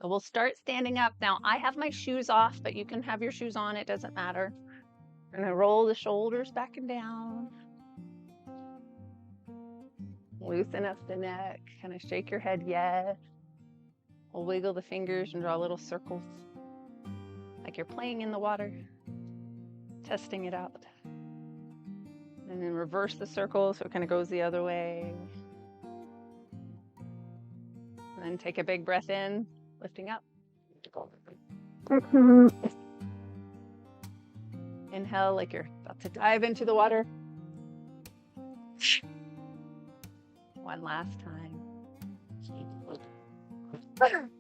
So we'll start standing up. Now I have my shoes off, but you can have your shoes on, it doesn't matter. We're gonna roll the shoulders back and down. Loosen up the neck, kind of shake your head yes. We'll wiggle the fingers and draw little circles like you're playing in the water, testing it out. And then reverse the circle so it kind of goes the other way. And then take a big breath in, lifting up. Inhale like you're about to dive into the water. One last time. And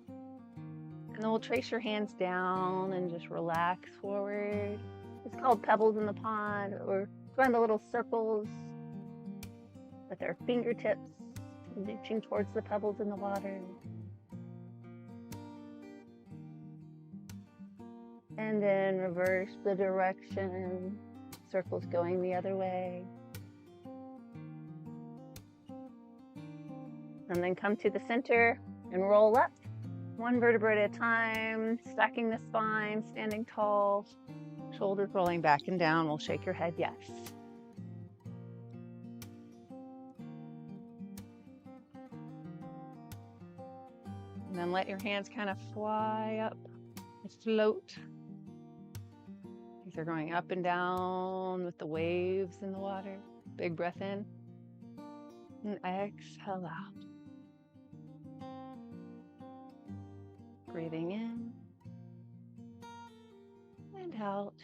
then we'll trace your hands down and just relax forward. It's called pebbles in the pond, or drawing the little circles with our fingertips reaching towards the pebbles in the water. And then reverse the direction, circles going the other way. And then come to the center and roll up, one vertebrae at a time, stacking the spine, standing tall, shoulders rolling back and down. We'll shake your head yes. And then let your hands kind of fly up and float. They're going up and down with the waves in the water. Big breath in and exhale out. Breathing in and out.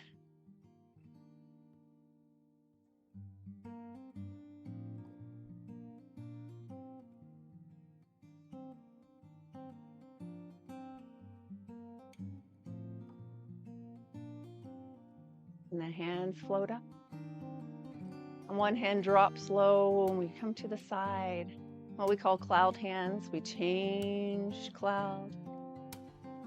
And the hands float up. And one hand drops low when we come to the side. What we call cloud hands. We change cloud.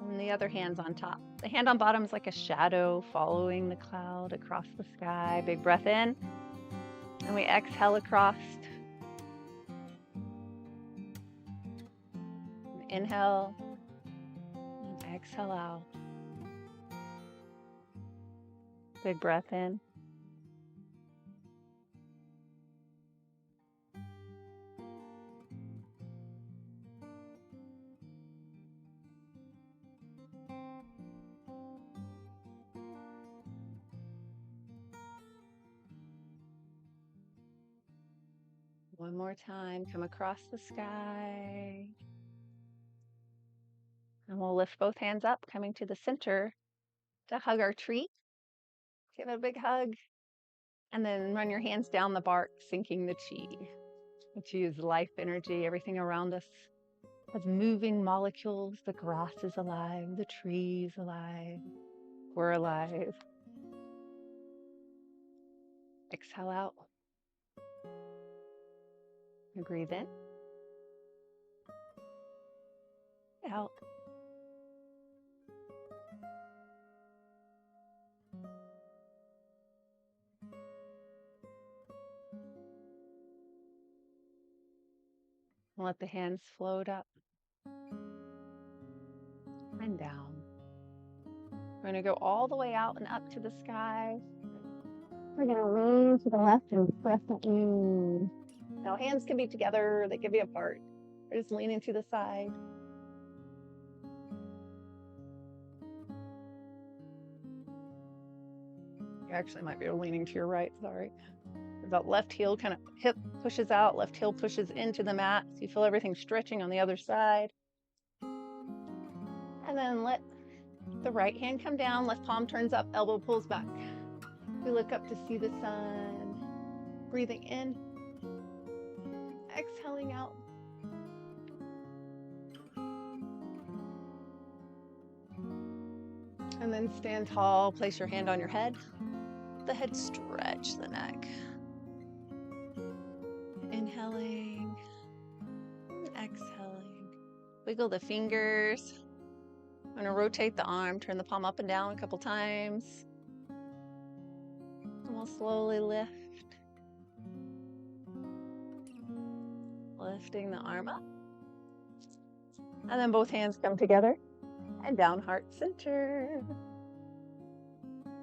And the other hand's on top. The hand on bottom is like a shadow following the cloud across the sky. Big breath in. And we exhale across. Inhale. And exhale out. Big breath in. One more time, come across the sky. And we'll lift both hands up, coming to the center to hug our tree. Give it a big hug. And then run your hands down the bark, sinking the chi. The chi is life energy. Everything around us has moving molecules. The grass is alive. The tree is alive. We're alive. Exhale out. And breathe in. Out. And let the hands float up and down. We're going to go all the way out and up to the sky. We're going to lean to the left and press it in. Now hands can be together, they can be apart. We're just leaning to the side. You actually might be leaning to your right, sorry. That left heel kind of hip pushes out, left heel pushes into the mat. So you feel everything stretching on the other side. And then let the right hand come down, left palm turns up, elbow pulls back. We look up to see the sun. Breathing in, exhaling out. And then stand tall, place your hand on your head. The head stretch the neck. Inhaling, exhaling. Wiggle the fingers. I'm going to rotate the arm, turn the palm up and down a couple times. And we'll slowly lift. Lifting the arm up. And then both hands come together. And down, heart center.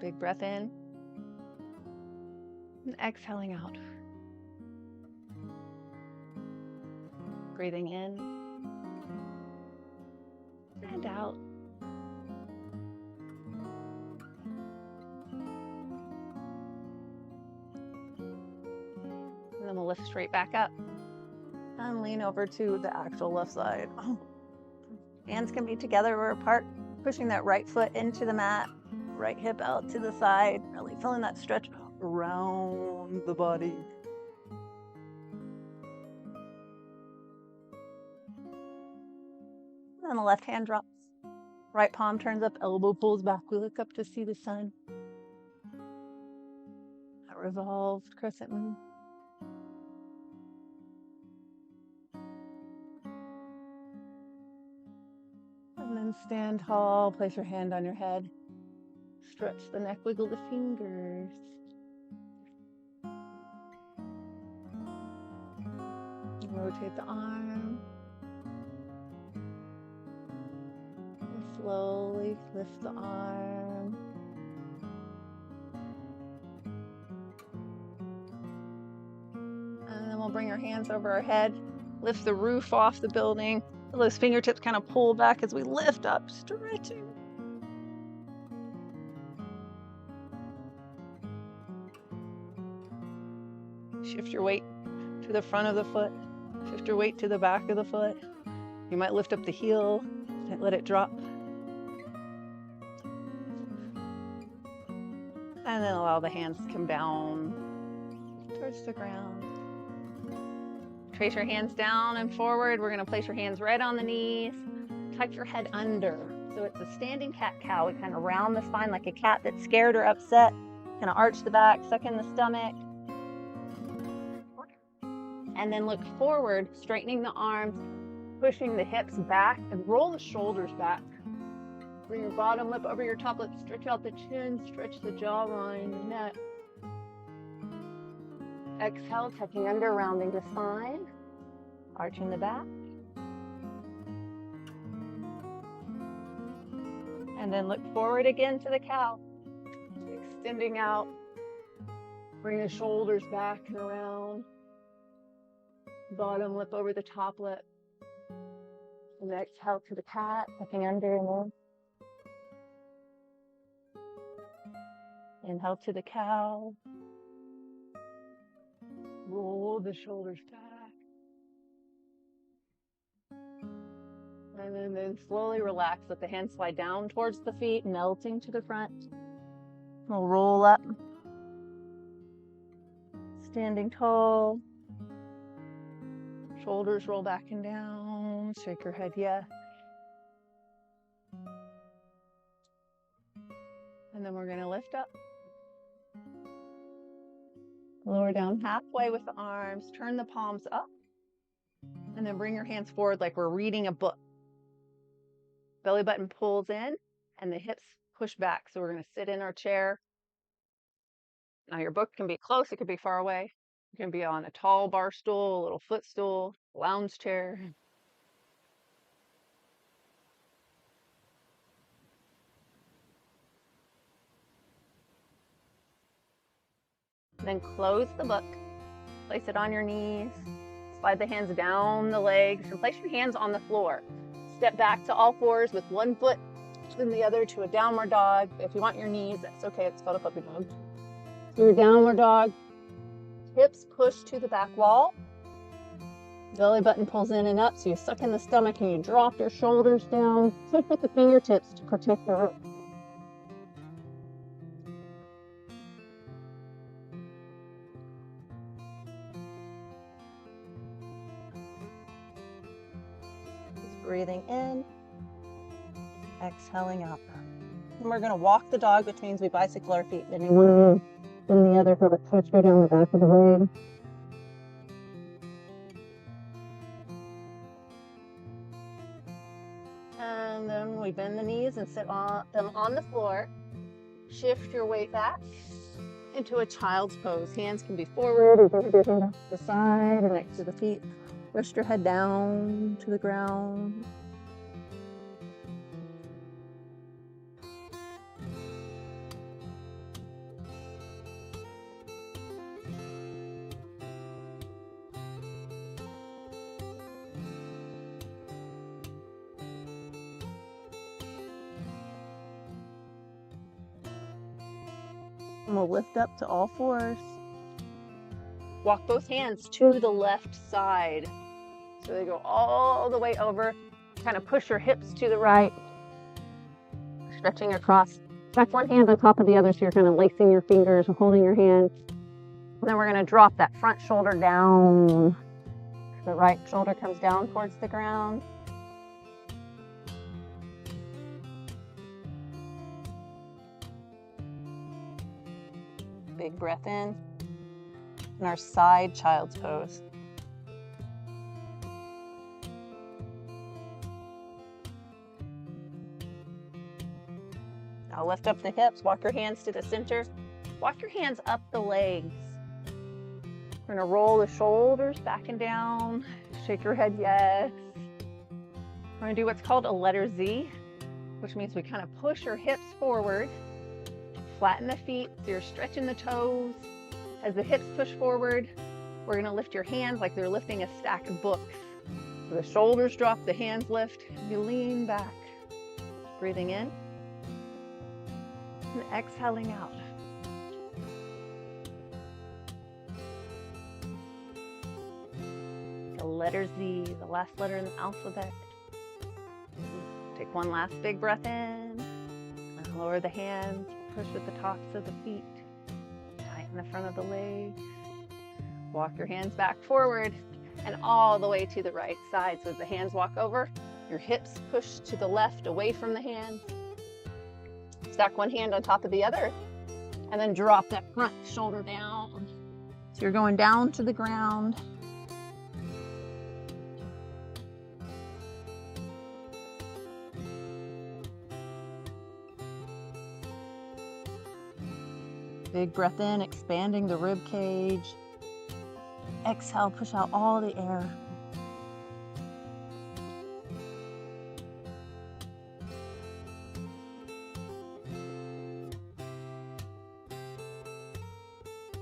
Big breath in. And exhaling out. Breathing in. And out. And then we'll lift straight back up. And lean over to the actual left side. Hands can be together or apart, pushing that right foot into the mat, right hip out to the side, really feeling that stretch around the body. And then the left hand drops. Right palm turns up, elbow pulls back. We look up to see the sun. That revolved crescent moon. And then stand tall, place your hand on your head. Stretch the neck, wiggle the fingers. Rotate the arm. And slowly lift the arm. And then we'll bring our hands over our head. Lift the roof off the building. Those fingertips kind of pull back as we lift up, stretching. Shift your weight to the front of the foot. Shift your weight to the back of the foot. You might lift up the heel and let it drop. And then allow the hands to come down towards the ground. Trace your hands down and forward. We're going to place your hands right on the knees. Tuck your head under. So it's a standing cat-cow. We kind of round the spine like a cat that's scared or upset. Kind of arch the back, suck in the stomach. And then look forward, straightening the arms, pushing the hips back, and roll the shoulders back. Bring your bottom lip over your top lip. Stretch out the chin, stretch the jawline, the neck. Exhale, tucking under, rounding the spine, arching the back. And then look forward again to the cow. Extending out. Bring the shoulders back and around. Bottom lip over the top lip. And exhale to the cat, tucking under and in. Inhale to the cow. Roll the shoulders back. And then slowly relax. Let the hands slide down towards the feet, melting to the front. We'll roll up. Standing tall. Shoulders roll back and down. Shake your head, yes. And then we're going to lift up. Lower down halfway with the arms. Turn the palms up. And then bring your hands forward like we're reading a book. Belly button pulls in and the hips push back. So we're going to sit in our chair. Now your book can be close. It could be far away. It can be on a tall bar stool, a little footstool, lounge chair. Then close the book, place it on your knees, slide the hands down the legs, and place your hands on the floor. Step back to all fours with one foot, then the other to a downward dog. If you want your knees, that's okay, it's called a puppy dog. So your downward dog, hips push to the back wall, belly button pulls in and up, so you suck in the stomach and you drop your shoulders down, push with the fingertips to protect the root. Breathing in, exhaling out. And we're going to walk the dog, which means we bicycle our feet, bending one knee, then the other, for touch go down the back of the leg. And then we bend the knees and sit them on the floor. Shift your weight back into a child's pose. Hands can be forward or to the side or next to the feet. Rest your head down to the ground. And we'll lift up to all fours. Walk both hands to the left side. So they go all the way over. Kind of push your hips to the right. Stretching across. Back one hand on top of the other, so you're kind of lacing your fingers and holding your hands. And then we're going to drop that front shoulder down. The right shoulder comes down towards the ground. Big breath in. And our side child's pose. Now lift up the hips, walk your hands to the center. Walk your hands up the legs. We're gonna roll the shoulders back and down. Shake your head, yes. We're gonna do what's called a letter Z, which means we kind of push our hips forward, flatten the feet, so you're stretching the toes. As the hips push forward, we're gonna lift your hands like they're lifting a stack of books. So the shoulders drop, the hands lift, you lean back. Breathing in, and exhaling out. The letter Z, the last letter in the alphabet. Take one last big breath in, and lower the hands, push with the tops of the feet, tighten the front of the legs. Walk your hands back forward and all the way to the right side. So as the hands walk over, your hips push to the left, away from the hands. Stack one hand on top of the other, and then drop that front shoulder down. So you're going down to the ground. Big breath in, expanding the rib cage. Exhale, push out all the air.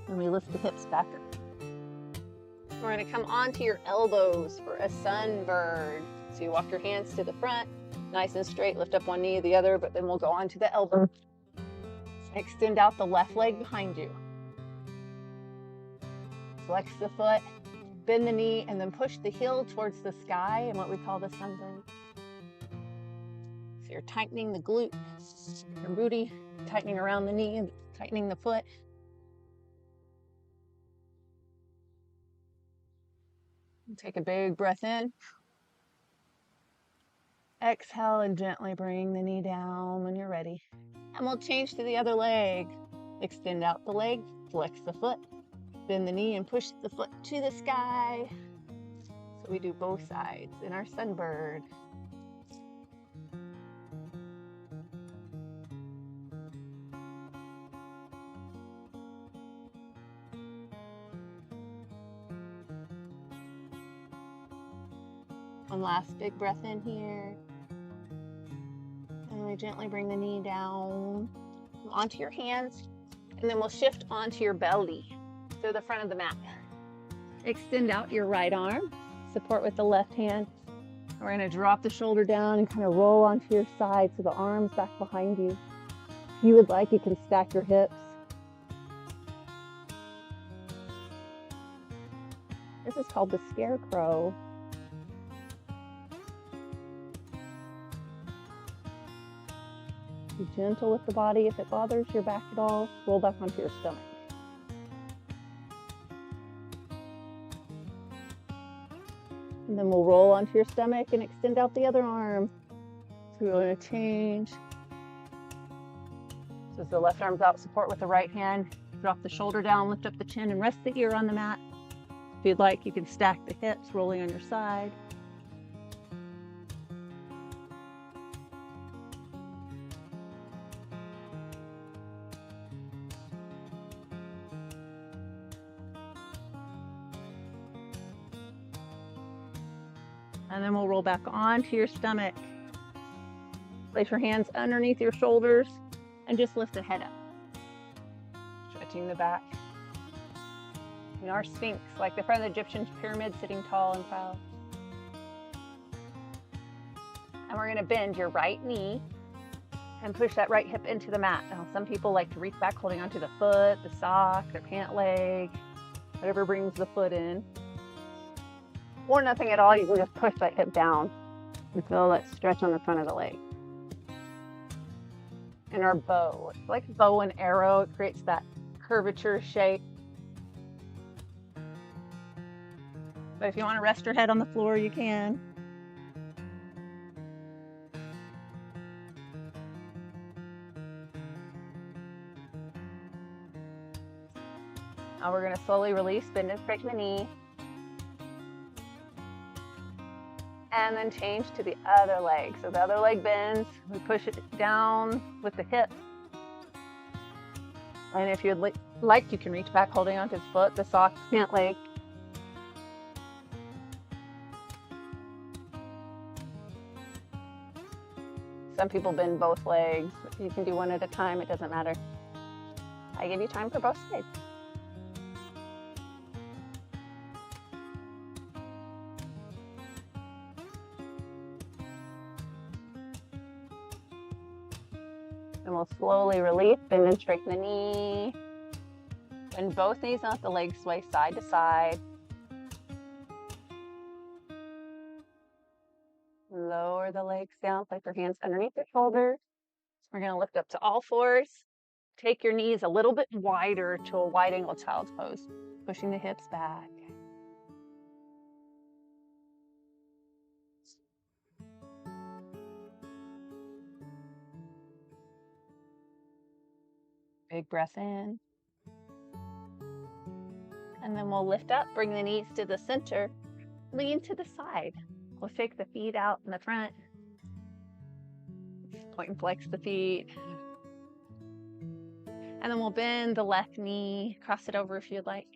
And we lift the hips back up. We're going to come onto your elbows for a sunbird. So you walk your hands to the front, nice and straight, lift up one knee or the other, but then we'll go onto the elbow. Extend out the left leg behind you. Flex the foot, bend the knee, and then push the heel towards the sky in what we call the sunbird. So you're tightening the glute, your booty, tightening around the knee, and tightening the foot. Take a big breath in. Exhale and gently bring the knee down when you're ready. And we'll change to the other leg. Extend out the leg, flex the foot, bend the knee and push the foot to the sky. So we do both sides in our sunbird. One last big breath in here. And we gently bring the knee down onto your hands, and then we'll shift onto your belly, so the front of the mat. Extend out your right arm, support with the left hand. We're going to drop the shoulder down and kind of roll onto your side so the arm's back behind you. If you would like, you can stack your hips. This is called the scarecrow. Be gentle with the body. If it bothers your back at all, roll back onto your stomach. And then we'll roll onto your stomach and extend out the other arm. So we're going to change. So as the left arm's out, support with the right hand. Drop the shoulder down, lift up the chin, and rest the ear on the mat. If you'd like, you can stack the hips, rolling on your side. And then we'll roll back onto your stomach. Place your hands underneath your shoulders and just lift the head up. Stretching the back. In our Sphinx, like the front of the Egyptian pyramid, sitting tall and proud. And we're going to bend your right knee and push that right hip into the mat. Now, some people like to reach back holding onto the foot, the sock, their pant leg, whatever brings the foot in. Or nothing at all, you can just push that hip down and feel that stretch on the front of the leg. And our bow, it's like a bow and arrow, it creates that curvature shape. But if you want to rest your head on the floor, you can. Now we're going to slowly release, bend and straighten the knee. And then change to the other leg. So the other leg bends, we push it down with the hip. And if you'd like, you can reach back holding onto the foot, the sock, pant leg. Some people bend both legs. You can do one at a time, it doesn't matter. I give you time for both sides. And we'll slowly release, bend and straighten the knee. Bend both knees, let the legs sway side to side. Lower the legs down, place your hands underneath your shoulders. We're going to lift up to all fours. Take your knees a little bit wider to a wide angle child's pose, pushing the hips back. Big breath in. And then we'll lift up, bring the knees to the center, lean to the side. We'll shake the feet out in the front. Point and flex the feet. And then we'll bend the left knee, cross it over if you'd like.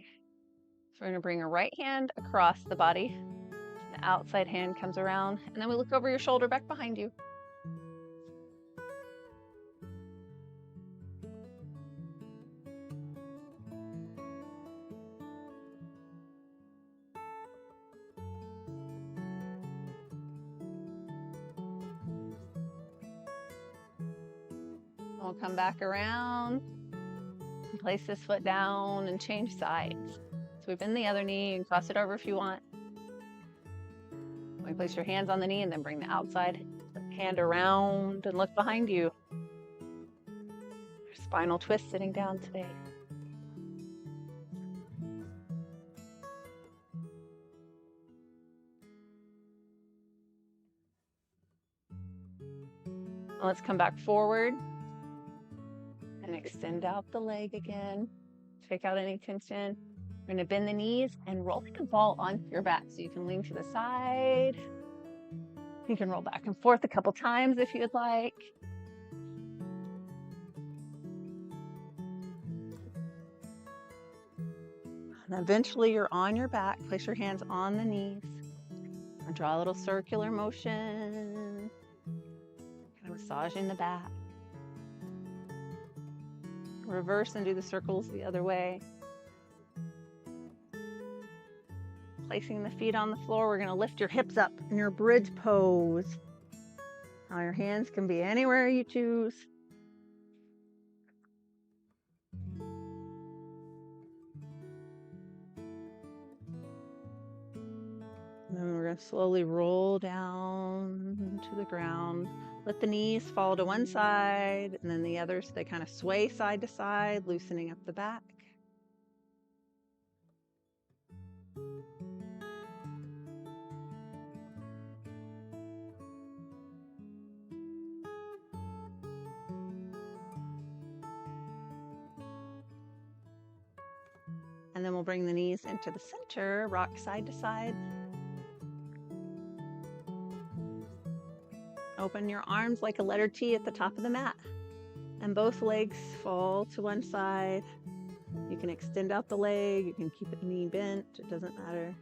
So we're going to bring a right hand across the body. The outside hand comes around, and then we look over your shoulder back behind you. We'll come back around, place this foot down and change sides. So we bend the other knee and cross it over if you want. We place your hands on the knee and then bring the outside hand around and look behind you. Spinal twist sitting down today. Let's come back forward and extend out the leg again. Take out any tension. We're going to bend the knees and roll like a ball onto your back. So you can lean to the side. You can roll back and forth a couple times if you'd like. And eventually you're on your back. Place your hands on the knees. And draw a little circular motion. Kind of massaging the back. Reverse and do the circles the other way. Placing the feet on the floor, we're going to lift your hips up in your bridge pose. Now your hands can be anywhere you choose. And then we're going to slowly roll down to the ground. Let the knees fall to one side, and then the others, they kind of sway side to side, loosening up the back. And then we'll bring the knees into the center, rock side to side. Open your arms like a letter T at the top of the mat. And both legs fall to one side. You can extend out the leg, you can keep the knee bent, it doesn't matter.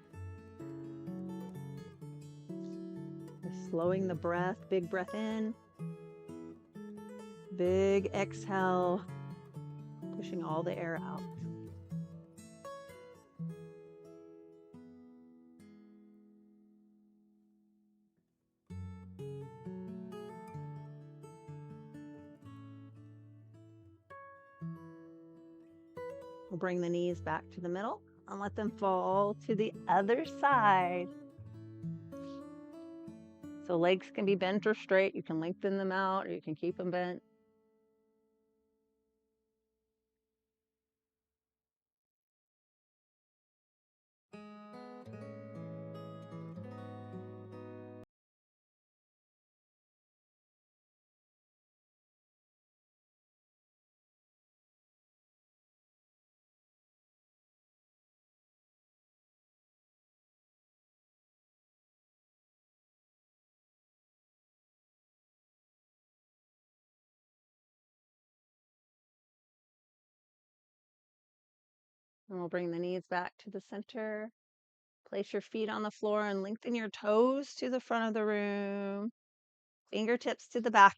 Just slowing the breath, big breath in. Big exhale, pushing all the air out. We'll bring the knees back to the middle and let them fall to the other side. So legs can be bent or straight. You can lengthen them out or you can keep them bent. And we'll bring the knees back to the center. Place your feet on the floor and lengthen your toes to the front of the room. Fingertips to the back.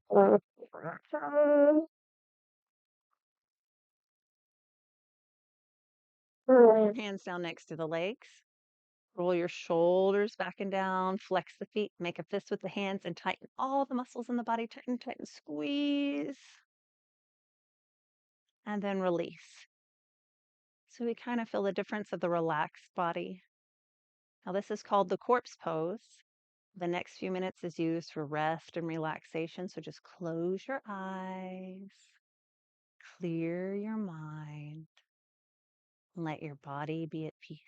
Your hands down next to the legs. Roll your shoulders back and down. Flex the feet. Make a fist with the hands and tighten all the muscles in the body. Tighten, tighten, squeeze. And then release. So we kind of feel the difference of the relaxed body. Now, this is called the corpse pose. The next few minutes is used for rest and relaxation. So just close your eyes, clear your mind, and let your body be at peace.